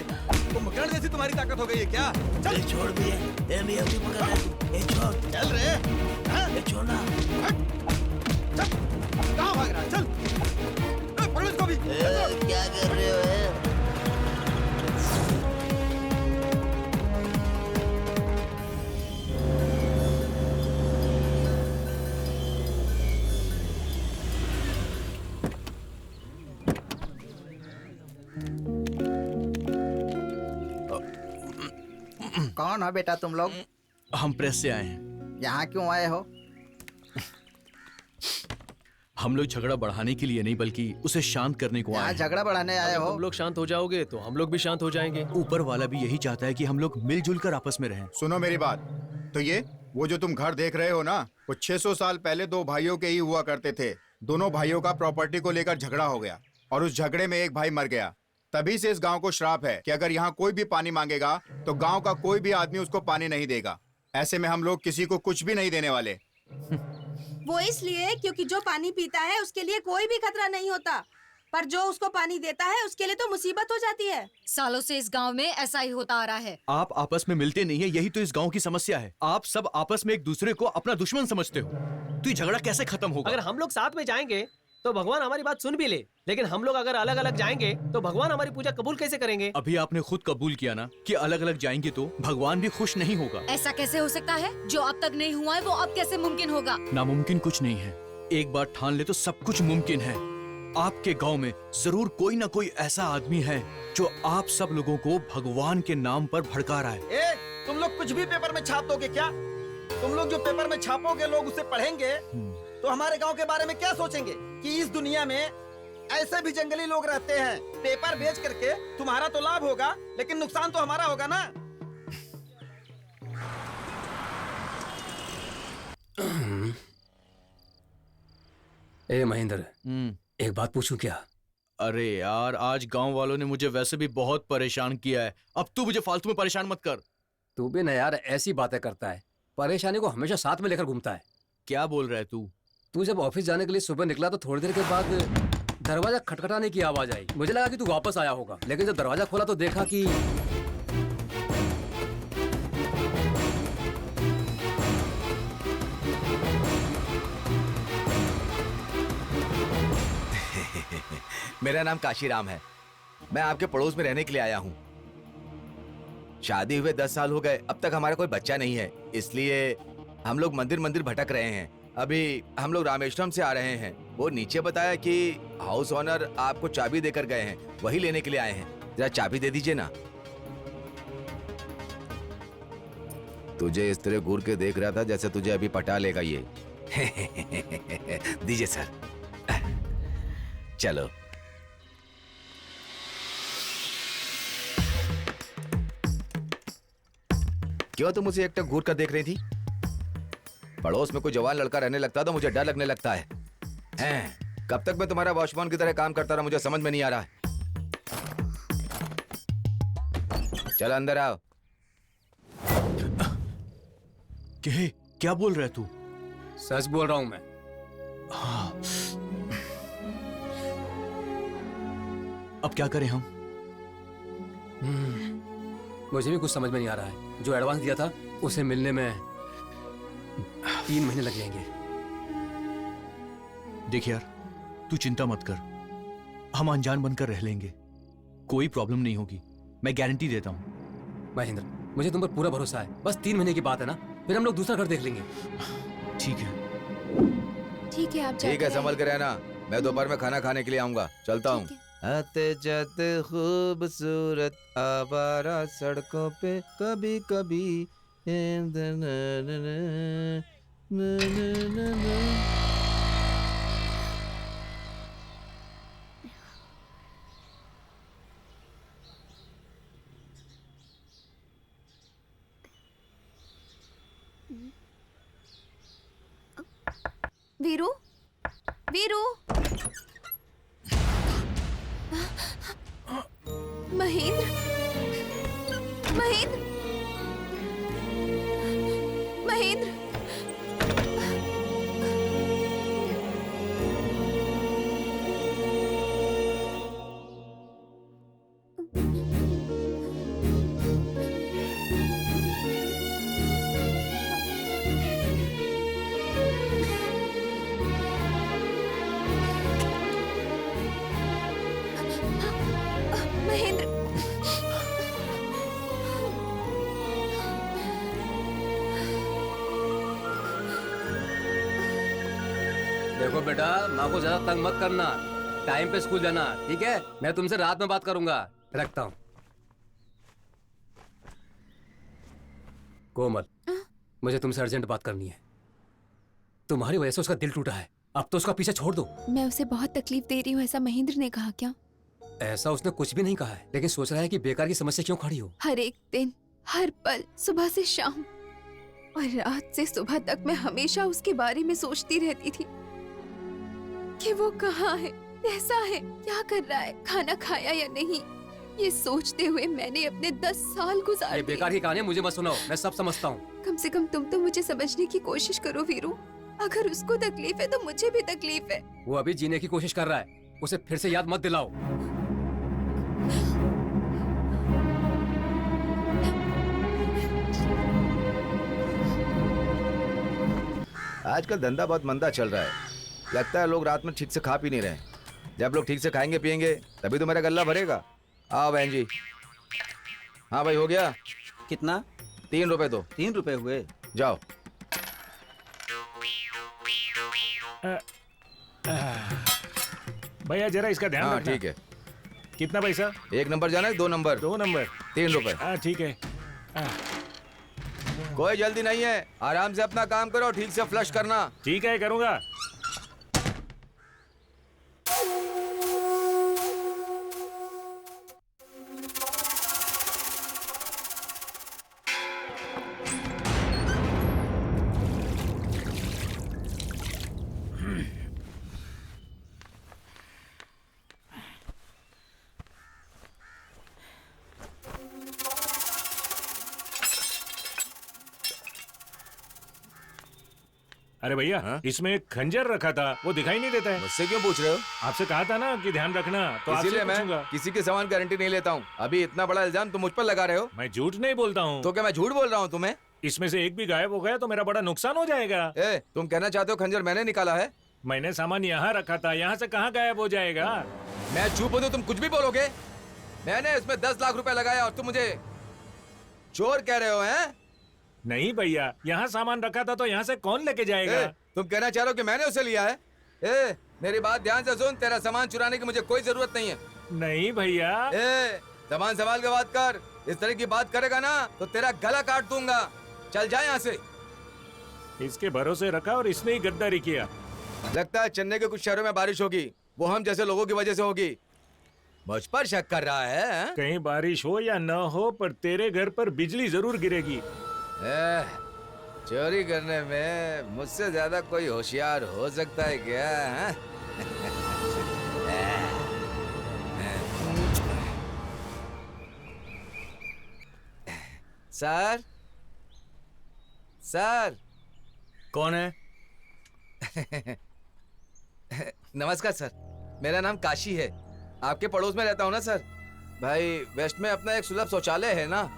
कुंभकर्ण जैसी तुम्हारी ताकत हो गई है क्या? चल छोड़ भी है, ए मैं अभी पकड़ रहा। ए छोड़, चल रे। हाँ? ए छोड़ ना। चल, कहाँ भाग रहा है? चल, पकड़ इसको भी। क्या कर रहे हो? कौन हो बेटा तुम लोग? हम प्रेस से आए हैं। यहाँ क्यों आए हो? हम लोग झगड़ा बढ़ाने के लिए नहीं बल्कि उसे शांत करने को आए यहाँ हैं। झगड़ा बढ़ाने आए हो? तुम लोग शांत हो जाओगे तो हम लोग भी शांत हो जाएंगे। ऊपर वाला भी यही चाहता है कि हम लोग मिलजुल कर आपस में रहें। सुनो मेरी बात। तो ये वो जो तुम घर देख रहे हो ना, वो 600 साल पहले दो भाइयों के ही हुआ करते थे। दोनों भाइयों का प्रॉपर्टी को लेकर झगड़ा हो गया और उस झगड़े में एक भाई मर गया। तभी से इस गांव को श्राप है कि अगर यहाँ कोई भी पानी मांगेगा तो गांव का कोई भी आदमी उसको पानी नहीं देगा। ऐसे में हम लोग किसी को कुछ भी नहीं देने वाले। वो इसलिए क्योंकि जो पानी पीता है उसके लिए कोई भी खतरा नहीं होता, पर जो उसको पानी देता है उसके लिए तो मुसीबत हो जाती है। सालों से इस गांव में ऐसा ही होता आ रहा है। आप आपस में मिलते नहीं है, यही तो इस गांव की समस्या है। आप सब आपस में एक दूसरे को अपना दुश्मन समझते हो, तो ये झगड़ा कैसे खत्म होगा? अगर हम लोग साथ में जाएंगे तो भगवान हमारी बात सुन भी ले, लेकिन हम लोग अगर अलग अलग जाएंगे तो भगवान हमारी पूजा कबूल कैसे करेंगे? अभी आपने खुद कबूल किया ना कि अलग अलग जाएंगे तो भगवान भी खुश नहीं होगा। ऐसा कैसे हो सकता है? जो अब तक नहीं हुआ है वो अब कैसे मुमकिन होगा? नामुमकिन कुछ नहीं है, एक बार ठान ले तो सब कुछ मुमकिन है। आपके गांव में जरूर कोई ना कोई ऐसा आदमी है जो आप सब लोगों को भगवान के नाम पर भड़का रहा है। ए, तुम लोग कुछ भी पेपर में छाप दोगे क्या? तुम लोग जो पेपर में छापोगे लोग उसे पढ़ेंगे तो हमारे गांव के बारे में क्या सोचेंगे कि इस दुनिया में ऐसे भी जंगली लोग रहते हैं। पेपर बेच करके तुम्हारा तो लाभ होगा लेकिन नुकसान तो हमारा होगा ना। ए महेंद्र, एक बात पूछूं क्या? अरे यार, आज गांव वालों ने मुझे वैसे भी बहुत परेशान किया है, अब तू मुझे फालतू में परेशान मत कर। तू भी ना यार ऐसी बातें करता है, परेशानी को हमेशा साथ में लेकर घूमता है। क्या बोल रहा है तू? तू जब ऑफिस जाने के लिए सुबह निकला तो थोड़ी देर के बाद दरवाजा खटखटाने की आवाज आई। मुझे लगा कि तू वापस आया होगा, लेकिन जब दरवाजा खोला तो देखा कि मेरा नाम काशीराम है। मैं आपके पड़ोस में रहने के लिए आया हूँ। शादी हुए 10 साल हो गए, अब तक हमारा कोई बच्चा नहीं है, इसलिए हम लोग मंदिर मंदिर भटक रहे हैं। अभी हम लोग रामेश्वरम से आ रहे हैं। वो नीचे बताया कि हाउस ओनर आपको चाबी देकर गए हैं, वही लेने के लिए आए हैं। जरा चाबी दे दीजिए ना। तुझे इस तरह घूर के देख रहा था जैसे तुझे अभी पटा लेगा ये। दीजिए सर। चलो। क्यों तुम मुझे एकटक घूर कर देख रही थी? पड़ोस में कोई जवान लड़का रहने लगता तो मुझे डर लगने लगता है। कब तक मैं तुम्हारा वॉचमैन की तरह काम करता रहा, मुझे समझ में नहीं आ रहा है। चल अंदर आओ। क्या बोल रहा है तू? सच बोल रहा हूं मैं। हाँ। अब क्या करें हम? मुझे भी कुछ समझ में नहीं आ रहा है। जो एडवांस दिया था उसे मिलने में 3 महीने लग जाएंगे। देख यार, तू चिंता मत कर, हम अनजान बनकर रह लेंगे, कोई प्रॉब्लम नहीं होगी, मैं गारंटी देता हूँ। महेंद्र, मुझे तुम पर पूरा भरोसा है। बस 3 महीने की बात है ना, फिर हम लोग दूसरा घर देख लेंगे। ठीक है। ठीक है, आप ठीक है, संभल कर रहना। मैं दोपहर में खाना खाने के लिए आऊंगा। चलता हूँ। आते जाते खूबसूरत आवारा सड़कों पे कभी कभी वीरू, वीरू, महेंद्र, महेंद्र, महेंद्र, देखो बेटा, माँ को ज्यादा तंग मत करना, टाइम पे स्कूल जाना, ठीक है? मैं तुमसे रात में बात करूंगा। रखता हूँ। कोमल, मुझे तुमसे अर्जेंट बात करनी है। तुम्हारी वजह से उसका दिल टूटा है, अब तो उसका पीछे छोड़ दो। मैं उसे बहुत तकलीफ दे रही हूँ, ऐसा महेंद्र ने कहा क्या? ऐसा उसने कुछ भी नहीं कहा है, लेकिन सोच रहा है कि बेकार की समस्या क्यों खड़ी हो। हर एक दिन, हर पल, सुबह से शाम और रात से सुबह तक मैं हमेशा उसके बारे में सोचती रहती थी कि वो कहाँ है, कैसा है, क्या कर रहा है, खाना खाया या नहीं। ये सोचते हुए मैंने अपने 10 साल गुजार ये दिए। बेकार की कहानी मुझे मत सुनाओ, मैं सब समझता हूँ। कम से कम तुम तो मुझे समझने की कोशिश करो वीरू। अगर उसको तकलीफ है तो मुझे भी तकलीफ है। वो अभी जीने की कोशिश कर रहा है, उसे फिर से याद मत दिलाओ। आजकल धंधा बहुत मंदा चल रहा है, लगता है लोग रात में ठीक से खा पी नहीं रहे। जब लोग ठीक से खाएंगे पिएंगे तभी तो मेरा गल्ला भरेगा। आओ बहन जी। हाँ भाई, हो गया? कितना? 3 रुपए दो। 3 रुपए हुए? जाओ। भैया जरा इसका ध्यान हाँ रखना। ठीक है। कितना पैसा? 1 नंबर जाना है, 2 नंबर? 2 नंबर। 3 रुपए। हाँ ठीक है। कोई जल्दी नहीं है, आराम से अपना काम करो, ठीक से फ्लश करना। ठीक है, करूँगा। अरे भैया, हाँ? इसमें एक खंजर रखा था, वो दिखाई नहीं देता है। मुझसे क्यों पूछ रहे हो? आपसे कहा था ना कि ध्यान रखना, तो आपसे इसीलिए मैं पूछूंगा। किसी के सामान गारंटी नहीं लेता हूँ। अभी इतना बड़ा इल्जाम तुम मुझ पर लगा रहे हो। मैं झूठ नहीं बोलता हूँ। तो क्या मैं झूठ बोल रहा हूँ तुम्हें? इसमें से एक भी गायब हो गया तो मेरा बड़ा नुकसान हो जाएगा। ए, तुम कहना चाहते हो खंजर मैंने निकाला है? मैंने सामान यहाँ रखा था, यहाँ से कहाँ गायब हो जाएगा? मैं चुप हूँ तो तुम कुछ भी बोलोगे? मैंने इसमें 10 लाख रुपए लगाया और तुम मुझे चोर कह रहे हो? हैं? नहीं भैया, यहाँ सामान रखा था तो यहाँ से कौन लेके जाएगा? तुम कहना चाह रहे हो कि मैंने उसे लिया है? ए, मेरी बात ध्यान से सुन, तेरा सामान चुराने की मुझे कोई जरूरत नहीं है। नहीं भैया। ए, सामान संभाल के बात कर। इस तरह की बात करेगा ना तो तेरा गला काट दूंगा। चल जा यहाँ से। इसके भरोसे रखा और इसने ही गद्दारी किया। लगता है चेन्नई के कुछ शहरों में बारिश होगी, वो हम जैसे लोगों की वजह से होगी। मुझ पर शक कर रहा है? कहीं बारिश हो या न हो, पर तेरे घर पर बिजली जरूर गिरेगी। चोरी करने में मुझसे ज्यादा कोई होशियार हो सकता है क्या? Sir, sir. कौन है? नमस्कार सर, मेरा नाम काशी है। आपके पड़ोस में रहता हूँ ना सर। भाई, वेस्ट में अपना एक सुलभ शौचालय है ना।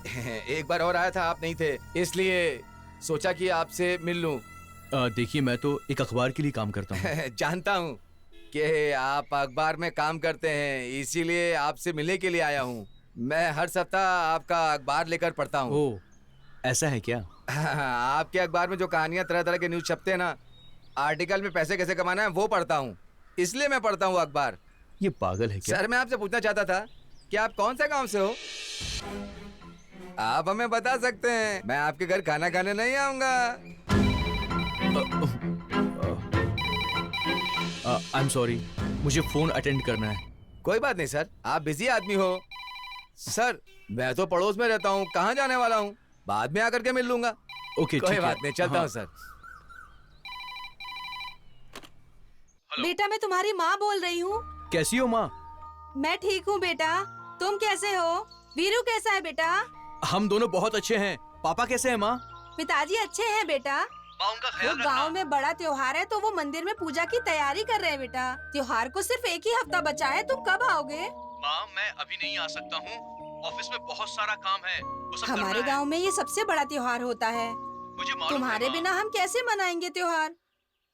एक बार और आया था, आप नहीं थे, इसलिए सोचा कि आपसे मिल लूं। देखिए, मैं तो एक अखबार के लिए काम करता हूँ। जानता हूँ कि आप अखबार में काम करते हैं, इसीलिए आपसे मिलने के लिए आया हूँ। मैं हर सप्ताह आपका अखबार लेकर पढ़ता हूँ। ओह, ऐसा है क्या? आपके अखबार में जो कहानियां, तरह तरह के न्यूज छपते हैं ना, आर्टिकल में पैसे कैसे कमाना है वो पढ़ता हूँ, इसलिए मैं पढ़ता हूँ अखबार। ये पागल है क्या? सर, मैं आपसे पूछना चाहता था कि आप कौन सा गांव से हो? आप हमें बता सकते हैं, मैं आपके घर खाना खाने नहीं आऊंगा। आई एम सॉरी, मुझे फोन अटेंड करना है। कोई बात नहीं सर, आप बिजी आदमी हो। सर, मैं तो पड़ोस में रहता हूँ, कहाँ जाने वाला हूँ, बाद में आकर के मिल लूंगा। ओके, कोई बात नहीं, चलता हूँ सर। बेटा, मैं तुम्हारी माँ बोल रही हूँ। कैसी हो माँ? मैं ठीक हूँ बेटा, तुम कैसे हो? वीरू कैसा है बेटा? हम दोनों बहुत अच्छे हैं। पापा कैसे हैं माँ? पिताजी अच्छे हैं बेटा। वो गांव में बड़ा त्योहार है तो वो मंदिर में पूजा की तैयारी कर रहे हैं बेटा। त्योहार को सिर्फ एक ही हफ्ता बचा है, तुम कब आओगे? माँ, मैं अभी नहीं आ सकता हूँ, ऑफिस में बहुत सारा काम है, वो सब हमारे करना है। गांव में ये सबसे बड़ा त्योहार होता है। मुझे मालूम है, तुम्हारे माँ। बिना हम कैसे मनाएंगे त्योहार?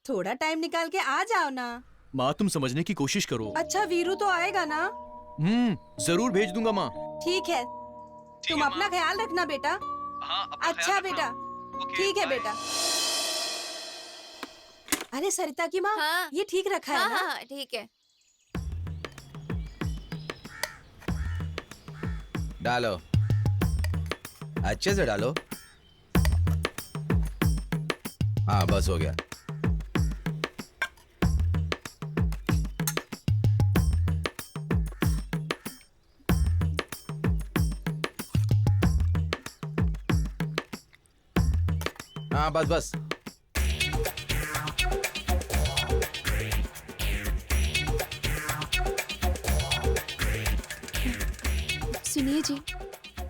थोड़ा टाइम निकाल के आ जाओ ना। माँ, तुम समझने की कोशिश करो। अच्छा, वीरू तो आएगा ना? जरूर भेज दूंगा माँ। ठीक है, तुम अपना ख्याल रखना बेटा। हाँ, अच्छा बेटा, ठीक है बेटा। अरे सरिता की माँ, हाँ। ये ठीक रखा है हाँ ना? हाँ ठीक है। डालो, अच्छे से डालो। हाँ बस हो गया। हाँ बस बस। सुनिए जी,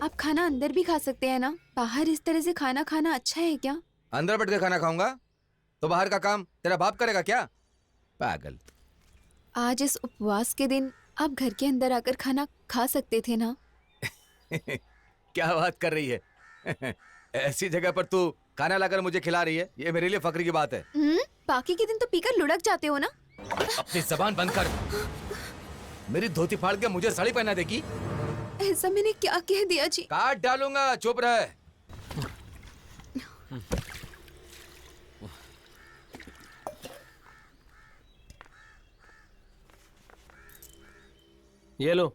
आप खाना अंदर भी खा सकते हैं ना? बाहर इस तरह से खाना खाना अच्छा है क्या? अंदर बैठ के खाना खाऊंगा तो बाहर का काम तेरा बाप करेगा क्या? पागल। आज इस उपवास के दिन आप घर के अंदर आकर खाना खा सकते थे ना? क्या बात कर रही है? ऐसी जगह पर तू खाना लाकर मुझे खिला रही है, ये मेरे लिए फक्र की बात है। बाकी के दिन तो पीकर लुढ़क जाते हो ना? अपनी जबान बंद कर। मेरी धोती फाड़ के मुझे साड़ी पहना देगी? ऐसा मैंने क्या कह दिया जी? काट डालूंगा, चुप रहे। ये लो।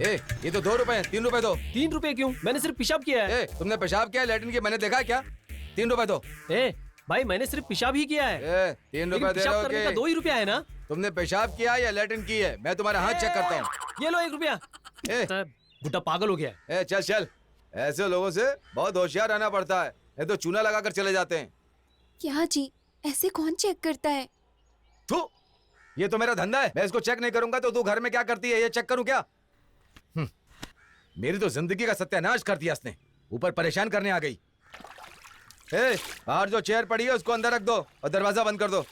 ए, ये तो 2 रुपए हैं, 3 रुपए दो। 3 रुपए क्यों? मैंने सिर्फ पेशाब किया है। ए, तुमने पेशाब किया है, लैट्रिन की मैंने देखा है क्या? 3 रुपए दो। ए, भाई मैंने सिर्फ पेशाब ही किया है। 3 लेकिन रुपए दे पेशाब रहे हो करने का कि 2 ही रुपया है ना? तुमने पेशाब किया या लैट्रिन की है? मैं तुम्हारा हाथ चेक करता हूँ। ये लो 1 रुपया। बुड्ढा पागल हो गया है। चल चल, ऐसे लोगों से बहुत होशियार रहना पड़ता है, नहीं तो चूना लगा कर चले जाते हैं। क्या जी, ऐसे कौन चेक करता है? थू, ये तो मेरा धंधा है, मैं इसको चेक नहीं करूंगा तो तू घर में क्या करती है ये चेक करूं क्या? मेरी तो जिंदगी का सत्यानाश कर दिया इसने, ऊपर परेशान करने आ गई। बाहर जो चेयर पड़ी है उसको अंदर रख दो और दरवाजा बंद कर दो।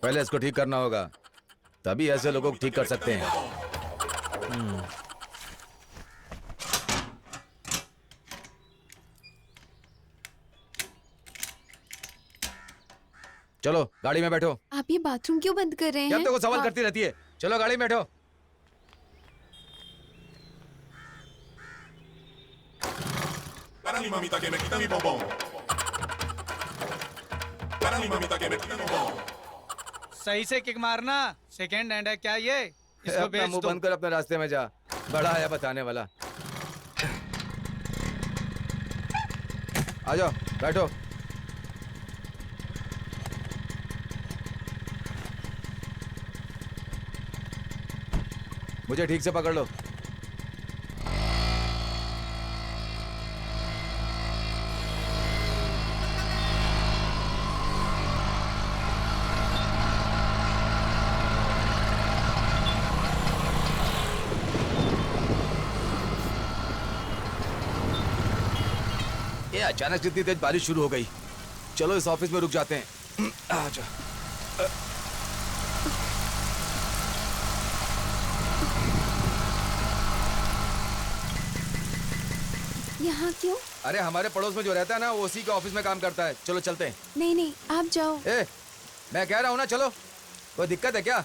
पहले इसको ठीक करना होगा, तभी ऐसे लोगों को ठीक कर सकते हैं। चलो गाड़ी में बैठो। आप ये बाथरूम क्यों बंद कर रहे क्या हैं? तो सवाल करती रहती है। चलो गाड़ी में बैठो। सही से किक मारना, सेकंड हैंड है क्या ये? इसको अपना बेच मुंह दो। बंद कर, अपने रास्ते में जा। बड़ा आया बताने वाला। आ जाओ बैठो। मुझे ठीक से पकड़ लो। ये अचानक जितनी तेज बारिश शुरू हो गई। चलो इस ऑफिस में रुक जाते हैं। आ जाओ। यहाँ क्यों? अरे हमारे पड़ोस में जो रहता है ना वो उसी के ऑफिस में काम करता है। चलो चलते हैं। नहीं नहीं, आप जाओ। मैं कह रहा हूँ ना चलो। कोई दिक्कत है क्या?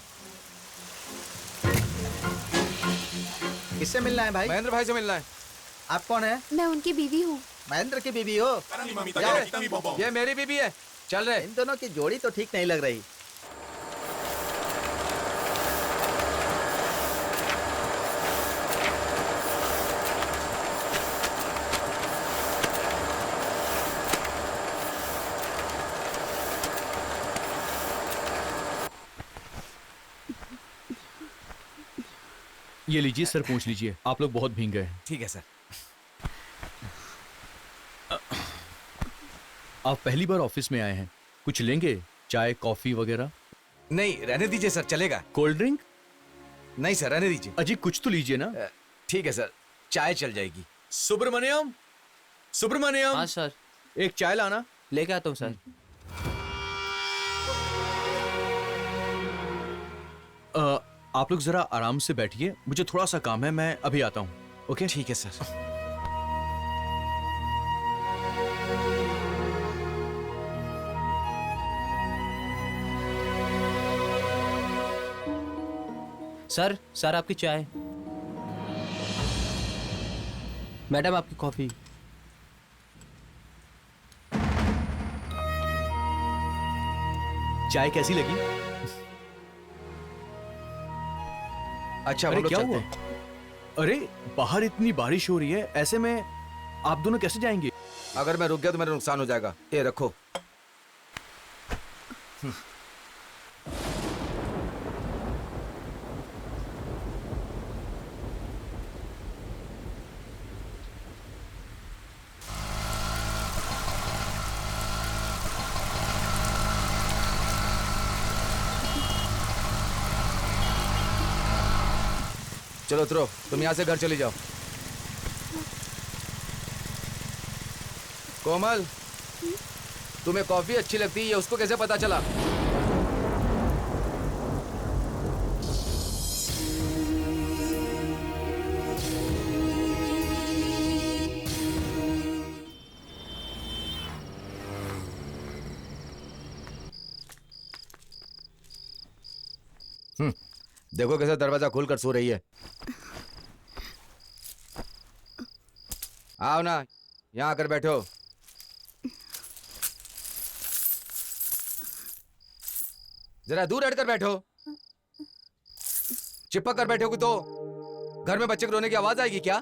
किससे मिलना है भाई? महेंद्र भाई से मिलना है। आप कौन है? मैं उनकी बीवी हूँ। महेंद्र की बीवी हो? ये मेरी बीवी है। चल रहे। इन दोनों की जोड़ी तो ठीक नहीं लग रही। ये लीजिए सर, पूछ लीजिए। आप लोग बहुत भीग गए हैं। ठीक है सर। आप पहली बार ऑफिस में आए हैं, कुछ लेंगे? चाय कॉफी वगैरह? नहीं रहने दीजिए सर, चलेगा। Cold drink? नहीं सर रहने दीजिए। अजी कुछ तो लीजिए ना। ठीक है सर, चाय चल जाएगी। सुब्रमण्यम, सुब्रमण्यम। हाँ सर। एक चाय लाना। लेके आता हूँ सर। आप लोग जरा आराम से बैठिए, मुझे थोड़ा सा काम है, मैं अभी आता हूँ। ओके ठीक है सर। सर आपकी चाय। मैडम आपकी कॉफी। चाय कैसी लगी? अच्छा, अरे हम लोग क्या चलते हुआ? हैं। अरे बाहर इतनी बारिश हो रही है, ऐसे में आप दोनों कैसे जाएंगे? अगर मैं रुक गया तो मेरा नुकसान हो जाएगा। ये रखो। चलो उतरो, तुम यहाँ से घर चली जाओ। कोमल, तुम्हें कॉफी अच्छी लगती है, ये उसको कैसे पता चला? देखो कैसे दरवाजा खोलकर सो रही है। आओ ना, यहाँ आकर बैठो। जरा दूर हटकर बैठो। चिपक कर बैठोगी तो घर में बच्चे के रोने की आवाज आएगी क्या?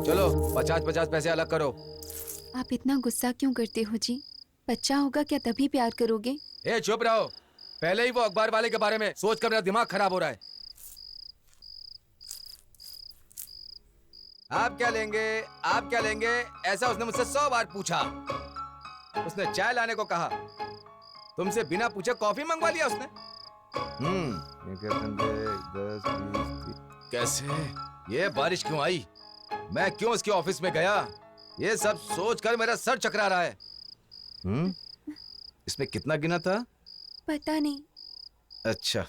चलो 50-50 पैसे अलग करो। आप इतना गुस्सा क्यों करते हो जी? बच्चा होगा क्या तभी प्यार करोगे? ए चुप रहो, पहले ही वो अखबार वाले के बारे में सोचकर मेरा दिमाग खराब हो रहा है। आप क्या लेंगे, आप क्या लेंगे, ऐसा उसने मुझसे 100 बार पूछा। उसने चाय लाने को कहा, तुमसे बिना पूछे कॉफी मंगवा लिया उसने। 10, 20, कैसे? ये बारिश क्यों आई? मैं क्यों उसके ऑफिस में गया? ये सब सोचकर मेरा सर चकरा रहा है। इसमें कितना गिना था? पता नहीं। अच्छा,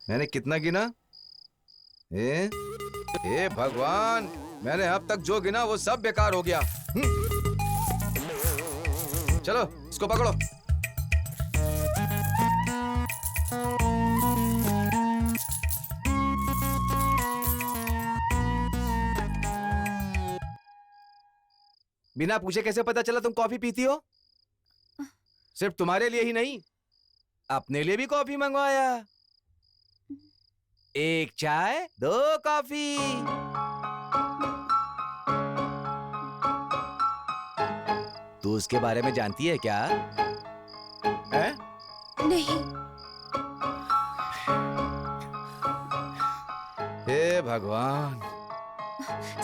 मैंने कितना गिना? हे भगवान, मैंने अब तक जो गिना वो सब बेकार हो गया। चलो इसको पकड़ो। बिना पूछे कैसे पता चला तुम कॉफी पीती हो? सिर्फ तुम्हारे लिए ही नहीं, अपने लिए भी कॉफी मंगवाया। 1 चाय 2 कॉफी। तू उसके बारे में जानती है क्या? है? नहीं। हे भगवान।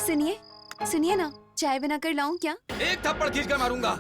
सुनिए, सुनिए ना, चाय बनाकर लाऊं क्या? एक थप्पड़ खींच कर मारूंगा।